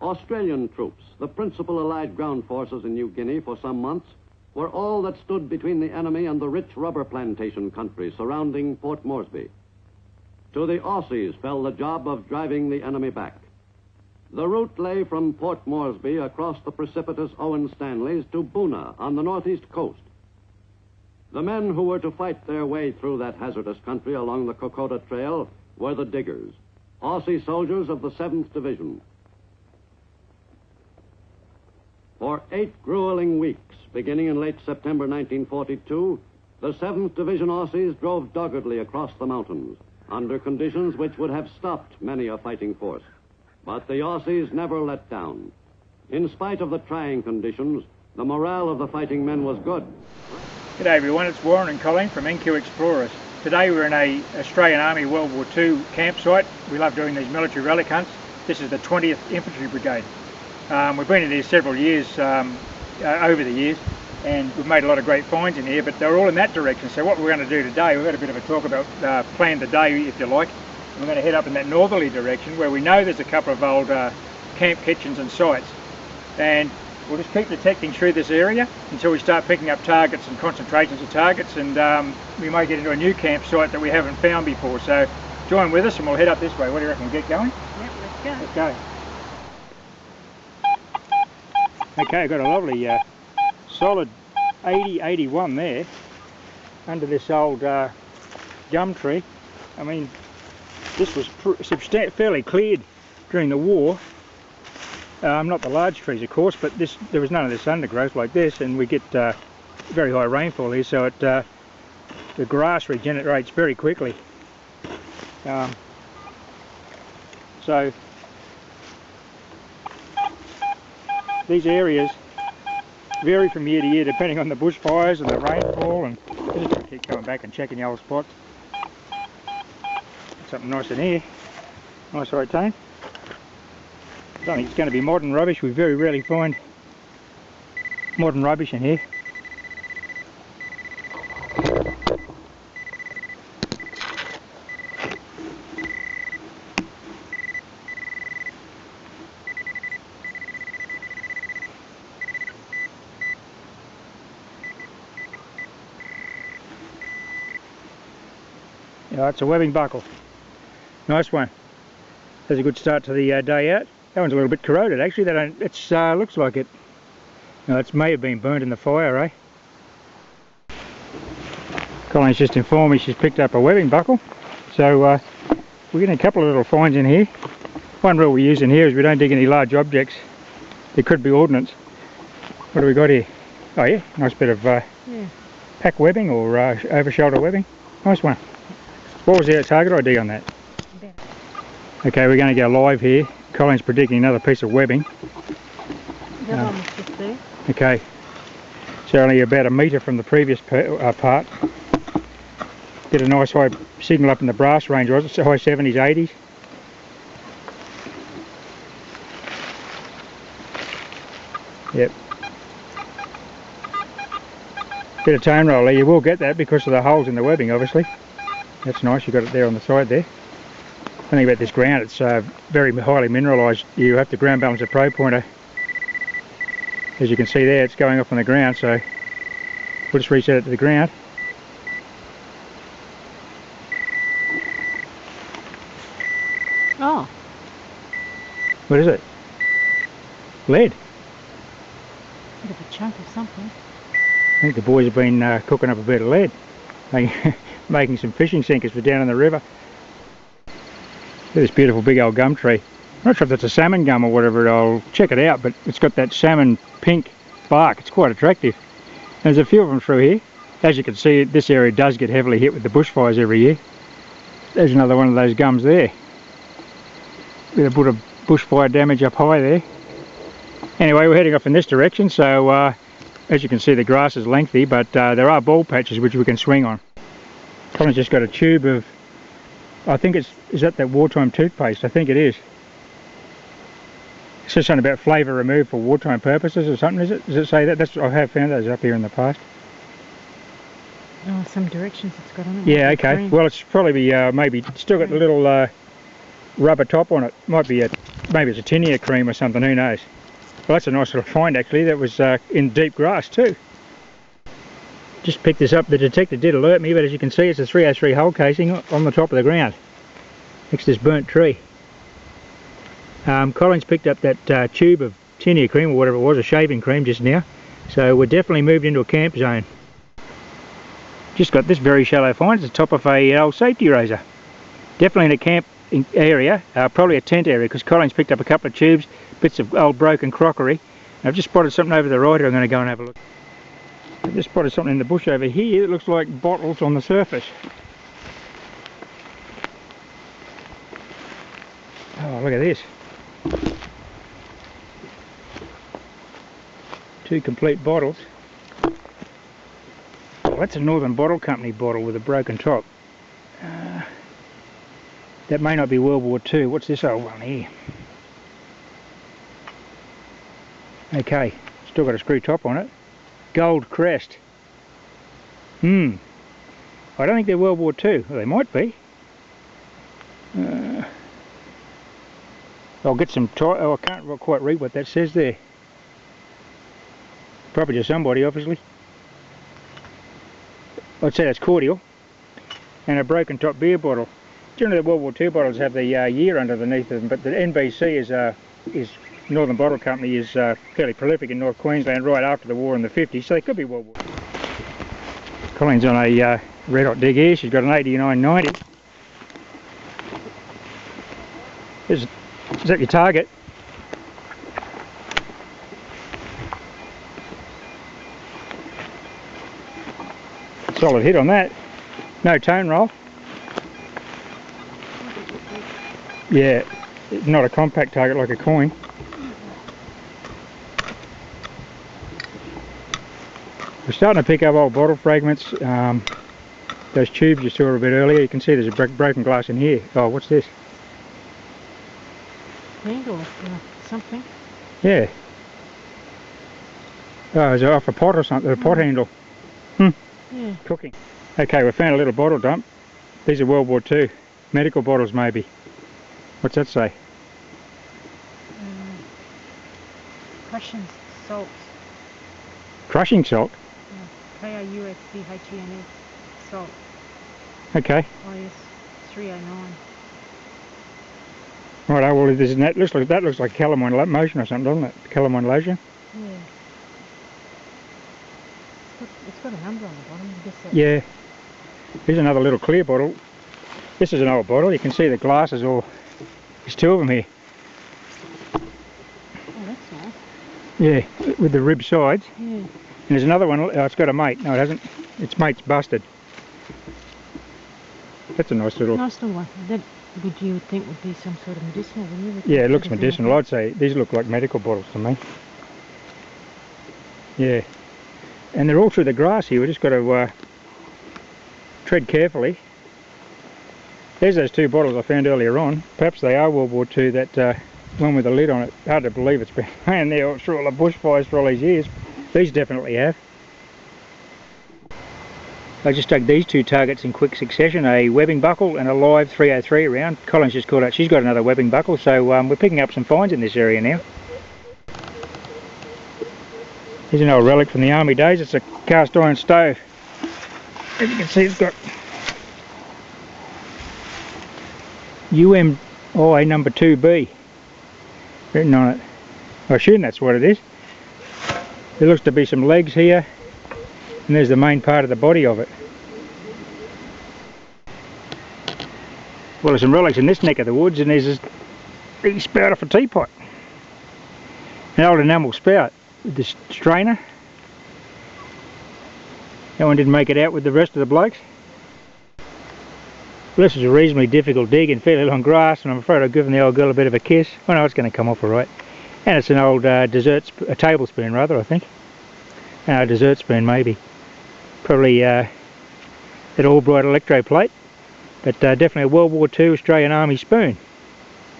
Australian troops, the principal Allied ground forces in New Guinea for some months, were all that stood between the enemy and the rich rubber plantation country surrounding Port Moresby. To the Aussies fell the job of driving the enemy back. The route lay from Port Moresby across the precipitous Owen Stanleys to Boona on the northeast coast. The men who were to fight their way through that hazardous country along the Kokoda Trail were the Diggers, Aussie soldiers of the 7th Division. For 8 grueling weeks, beginning in late September 1942, the 7th Division Aussies drove doggedly across the mountains under conditions which would have stopped many a fighting force. But the Aussies never let down. In spite of the trying conditions, the morale of the fighting men was good. G'day everyone, it's Warren and Colleen from NQ Explorers. Today we're in a Australian Army World War II campsite. We love doing these military relic hunts. This is the 20th Infantry Brigade. We've been in here several years, over the years, and we've made a lot of great finds in here, but they're all in that direction. So what we're going to do today, we've got a bit of a talk about plan the day, if you like. We're going to head up in that northerly direction where we know there's a couple of old camp kitchens and sites. And we'll just keep detecting through this area until we start picking up targets and concentrations of targets, and we might get into a new campsite that we haven't found before. So join with us and we'll head up this way. What do you reckon? Get going? Yep, let's go. Let's go. Okay, I've got a lovely solid 80-81 there under this old gum tree. I mean, this was fairly cleared during the war. Not the large trees, of course, but there was none of this undergrowth like this, and we get very high rainfall here, so the grass regenerates very quickly. So these areas vary from year to year depending on the bushfires and the rainfall, and we're just going to keep going back and checking the old spots. Something nice in here. Nice right tone. I don't think it's going to be modern rubbish. We very rarely find modern rubbish in here. Yeah, it's a webbing buckle. Nice one. Has a good start to the day out. That one's a little bit corroded actually. It looks like it. No, it may have been burnt in the fire, eh? Colleen's just informed me she's picked up a webbing buckle. So we're getting a couple of little finds in here. One rule we use in here is we don't dig any large objects. There could be ordnance. What do we got here? Oh yeah, nice bit of pack webbing or over shoulder webbing. Nice one. What was the target ID on that? Okay, we're going to go live here. Colleen's predicting another piece of webbing. That one was just there. Okay, it's only about 1 metre from the previous part. Get a nice high signal up in the brass range, was it? High 70s, 80s. Yep. Bit of tone roll there. You will get that because of the holes in the webbing, obviously. That's nice, you've got it there on the side there. The thing about this ground, it's very highly mineralised. You have to ground balance a probe pointer. As you can see there, it's going off on the ground, so we'll just reset it to the ground. Oh. What is it? Lead. Bit of a chunk of something. I think the boys have been cooking up a bit of lead. Making some fishing sinkers for down in the river. Look at this beautiful big old gum tree. I'm not sure if that's a salmon gum or whatever. I'll check it out, but it's got that salmon pink bark. It's quite attractive. There's a few of them through here. As you can see, this area does get heavily hit with the bushfires every year. There's another one of those gums there. Bit of bushfire damage up high there. Anyway, we're heading off in this direction, so as you can see, the grass is lengthy, but there are bald patches which we can swing on. Colin's just got a tube of, I think is that wartime toothpaste? I think it is. It says something about flavour removed for wartime purposes or something, is it? Does it say that? I have found those up here in the past. Oh, some directions it's got on it. Yeah, okay. Well, it's probably maybe still got a little rubber top on it. Might be a maybe it's a tinea cream or something, who knows. Well, that's a nice little find actually. That was in deep grass too. Just picked this up. The detector did alert me, but as you can see, it's a 303 hull casing on the top of the ground next to this burnt tree. Collins picked up that tube of tinea cream or whatever it was, a shaving cream just now. So we're definitely moved into a camp zone. Just got this very shallow find. It's the top of a old safety razor. Definitely in a camp area, probably a tent area, because Collins picked up a couple of tubes, bits of old broken crockery. I've just spotted something over the right here. I'm going to go and have a look. I've just spotted something in the bush over here. It looks like bottles on the surface. Oh, look at this. 2 complete bottles. Oh, that's a Northern Bottle Company bottle with a broken top. That may not be World War II. What's this old one here? Okay, still got a screw top on it. Gold crest. I don't think they're World War II. Well, they might be. I'll get some oh, I can't quite read what that says there. Probably to somebody, obviously. I'd say that's cordial. And a broken top beer bottle. Generally the World War II bottles have the year underneath them, but the NBC is Northern Bottle Company is fairly prolific in North Queensland right after the war in the 50s, so they could be World War. Colleen's on a red hot dig here. She's got an 8990. Is that your target? Solid hit on that. No tone roll. Yeah, not a compact target like a coin. We're starting to pick up old bottle fragments. Those tubes you saw a bit earlier, you can see there's a broken glass in here. Oh, what's this? Handle or something. Yeah. Oh, is it off a pot or something? A pot handle. Yeah. Cooking. Okay, we found a little bottle dump. These are World War II. Medical bottles maybe. What's that say? Crushing salt. Crushing salt? Yeah. KRUSCHENE. Salt. Okay. IS 309. Right, well, that looks like calamine lotion or something, doesn't it? Calamine lotion? Yeah. It's got a number on the bottom. I guess that... Yeah. Here's another little clear bottle. This is an old bottle. You can see the glasses all... There's 2 of them here. Oh, that's nice. Yeah, with the rib sides. Yeah. And there's another one. Oh, it's got a mate. No, it hasn't. Its mate's busted. That's a nice little... Nice little one. That you would think would be some sort of medicinal, wouldn't you? Yeah, it looks medicinal. I'd say these look like medical bottles to me. Yeah. And they're all through the grass here. We've just got to tread carefully. There's those 2 bottles I found earlier on. Perhaps they are World War II, that one with the lid on it. Hard to believe it's been laying there through all the bushfires for all these years. These definitely have. I just dug these 2 targets in quick succession, a webbing buckle and a live 303 round. Colin's just called out, she's got another webbing buckle, so we're picking up some finds in this area now. Here's an old relic from the army days. It's a cast iron stove. As you can see, it's got UMI number 2B written on it. I assume that's what it is. There looks to be some legs here, and there's the main part of the body of it. Well, there's some relics in this neck of the woods, and there's this big spout off a teapot. An old enamel spout with this strainer. That one didn't make it out with the rest of the blokes. Well, this is a reasonably difficult dig in fairly long grass, and I'm afraid I've given the old girl a bit of a kiss. Oh no, it's going to come off alright. And it's an old a tablespoon rather, I think. A dessert spoon maybe. Probably an Albright electroplate, but definitely a World War II Australian Army spoon.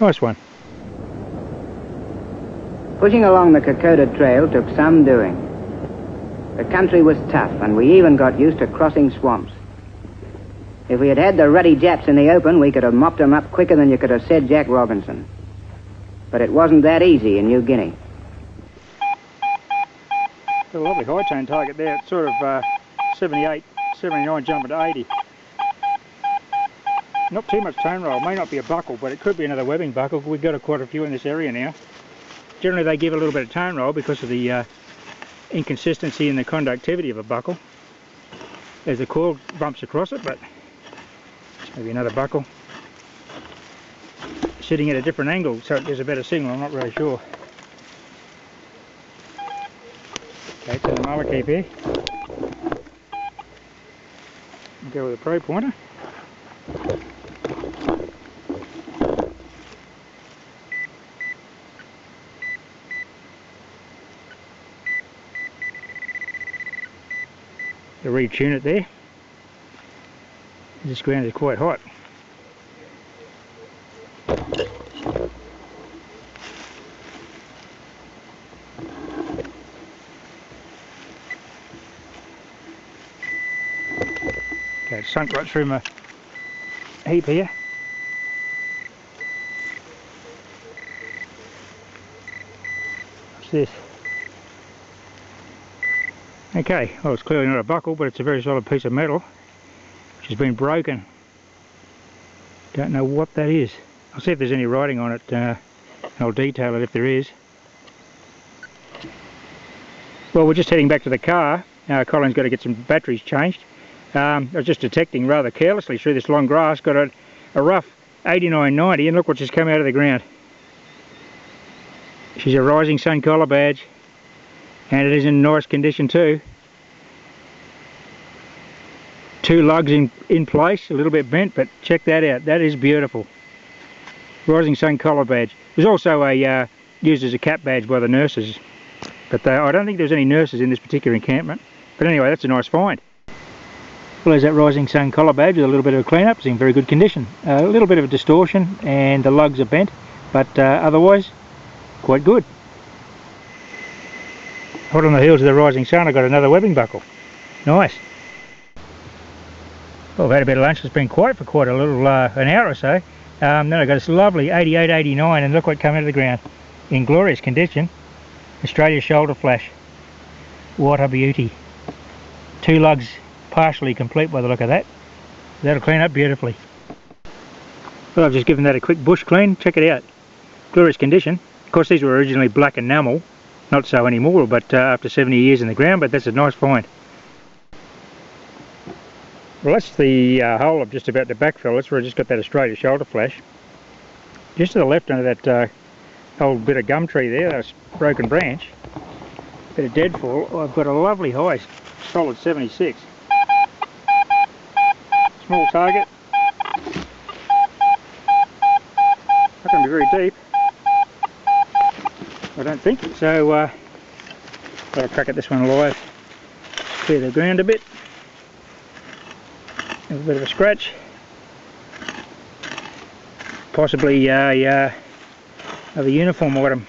Nice one. Pushing along the Kokoda Trail took some doing. The country was tough, and we even got used to crossing swamps. If we had had the ruddy Japs in the open, we could have mopped them up quicker than you could have said Jack Robinson. But it wasn't that easy in New Guinea. Got a lovely high tone target there. It's sort of 78, 79 jumping to 80. Not too much tone roll. May not be a buckle, but it could be another webbing buckle. We've got quite a few in this area now. Generally they give a little bit of tone roll because of the inconsistency in the conductivity of a buckle as the coil bumps across it, but maybe another buckle sitting at a different angle so it gives a better signal. I'm not really sure. Okay, turn the molar keep here. Go with a probe pointer. To retune it there. This ground is quite hot. Okay, it's sunk right through my heap here. What's this? Okay, well it's clearly not a buckle, but it's a very solid piece of metal which has been broken. Don't know what that is. I'll see if there's any writing on it and I'll detail it if there is. Well, we're just heading back to the car. Colin's got to get some batteries changed. I was just detecting rather carelessly through this long grass, got a rough 8990, and look what just come out of the ground. She's a Rising Sun collar badge, and it is in nice condition too. Two lugs in place, a little bit bent, but check that out, that is beautiful. Rising Sun collar badge. It was also used as a cap badge by the nurses, but I don't think there was any nurses in this particular encampment. But anyway, that's a nice find. Well, there's that Rising Sun collar badge with a little bit of a clean up. It's in very good condition. A little bit of a distortion and the lugs are bent, but otherwise quite good. Hot on the heels of the Rising Sun, I got another webbing buckle. Nice. Well, I've had a bit of lunch. It's been quiet for quite a little, an hour or so. Then I got this lovely 8889, and look what came out of the ground. In glorious condition. Australia shoulder flash. What a beauty. Two lugs partially complete by the look of that. That'll clean up beautifully. Well, I've just given that a quick bush clean. Check it out. Glorious condition. Of course, these were originally black enamel. Not so anymore, but after 70 years in the ground, but that's a nice find. Well, that's the hole I'm just about to backfill. That's where I just got that Australia shoulder flash. Just to the left under that old bit of gum tree there, that broken branch, bit of deadfall, I've got a lovely high, solid 76. Small target. Not going to be very deep, I don't think. So I'll crack at this one live. Clear the ground a bit. Have a bit of a scratch. Possibly another uniform item,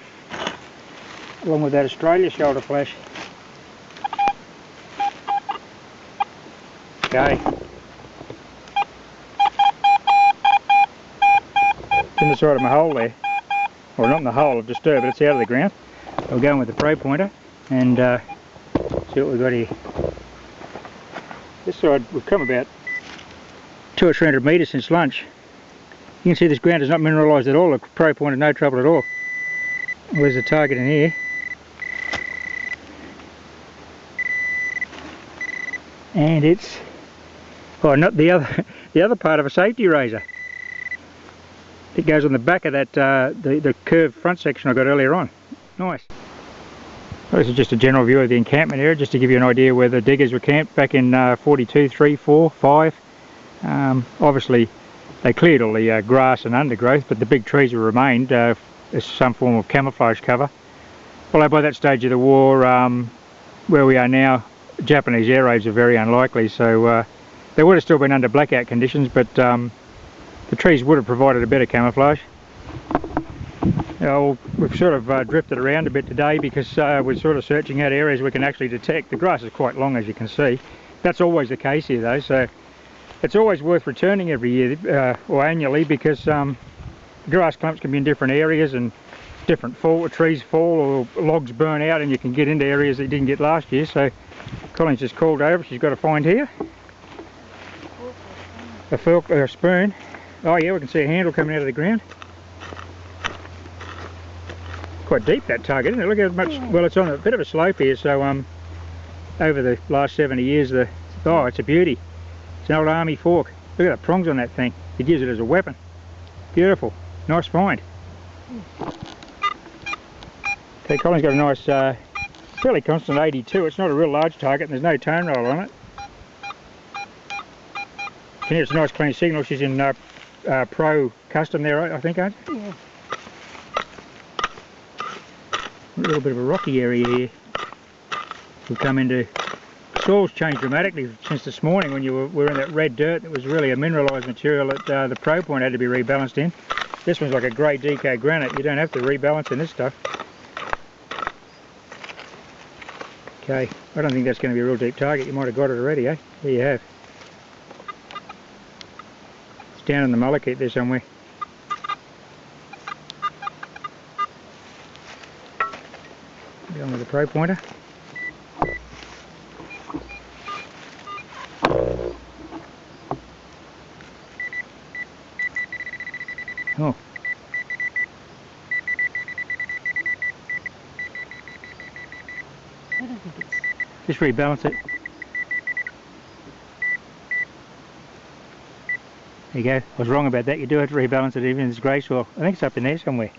along with that Australia shoulder flash. Okay. In the side of my hole there, or not in the hole, I've disturbed, but it's out of the ground. I'll go in with the probe pointer and see what we've got here. This side, we've come about 200 or 300 metres since lunch. You can see this ground is not mineralised at all. The probe pointer, no trouble at all. There's a target in here. And it's, oh, not the other part of a safety razor. It goes on the back of that, the curved front section I got earlier on. Nice. Well, this is just a general view of the encampment area, just to give you an idea where the diggers were camped back in 42, 3, 4, 5. Obviously they cleared all the grass and undergrowth, but the big trees have remained as some form of camouflage cover. Although by that stage of the war, where we are now, Japanese air raids are very unlikely, so they would have still been under blackout conditions, but the trees would have provided a better camouflage. We've sort of drifted around a bit today because we're sort of searching out areas we can actually detect. The grass is quite long, as you can see. That's always the case here though, so it's always worth returning every year or annually, because grass clumps can be in different areas, and different fall, trees fall or logs burn out, and you can get into areas that you didn't get last year. So Colin's just called over. She's got to find here a fork or a spoon. Oh yeah, we can see a handle coming out of the ground. Quite deep, that target, isn't it? Look how much. Well, it's on a bit of a slope here, so over the last 70 years, oh, it's a beauty. It's an old army fork. Look at the prongs on that thing. It gives it as a weapon. Beautiful. Nice find. Okay, Colin's got a nice, fairly constant 82. It's not a real large target, and there's no tone roll on it. Can hear it's a nice clean signal. She's in Pro Custom there, I think, aren't you? Yeah. A little bit of a rocky area here. We've come into... Soil's changed dramatically since this morning when you were in that red dirt. It was really a mineralised material that the Pro Point had to be rebalanced in. This one's like a grey DK granite. You don't have to rebalance in this stuff. Okay, I don't think that's going to be a real deep target. You might have got it already, eh? There you have. It's down in the mullicat there somewhere. Going with the Pro Pointer. Oh. I don't think it's... Just rebalance it. There you go. I was wrong about that. You do have to rebalance it even in this grey soil. I think it's up in there somewhere.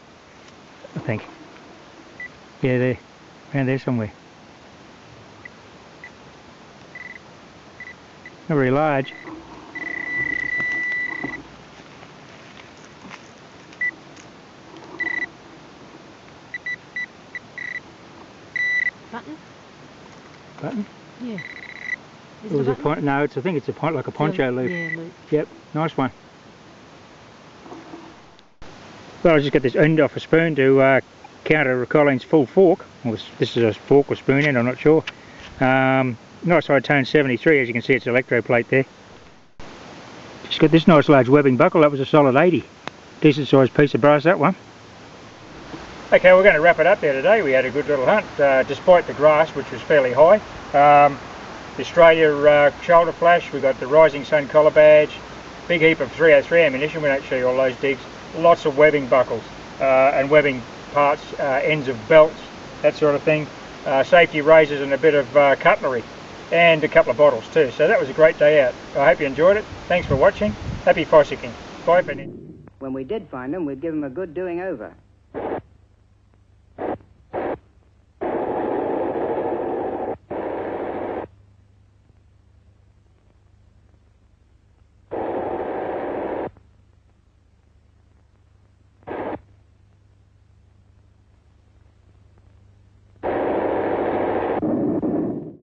I think. Yeah, there. Around there somewhere. Not very large. Button? Button? Yeah. It was a point. No, I think it's a point like a poncho loop. Yeah, loop. Yep, nice one. Well, I just got this end off a spoon to counter Colin's full fork. Well, this is a fork or spoon end, I'm not sure. Nice high tone 73, as you can see it's electroplate there. Just got this nice large webbing buckle, that was a solid 80. Decent sized piece of brass, that one. Okay, we're going to wrap it up there today. We had a good little hunt, despite the grass, which was fairly high. The Australia shoulder flash, we got the Rising Sun collar badge, big heap of 303 ammunition. We don't show you all those digs. Lots of webbing buckles and webbing parts, ends of belts, that sort of thing. Safety razors and a bit of cutlery, and a couple of bottles too. So that was a great day out. I hope you enjoyed it. Thanks for watching. Happy fossicking. Bye for now. When we did find them, we'd give them a good doing over.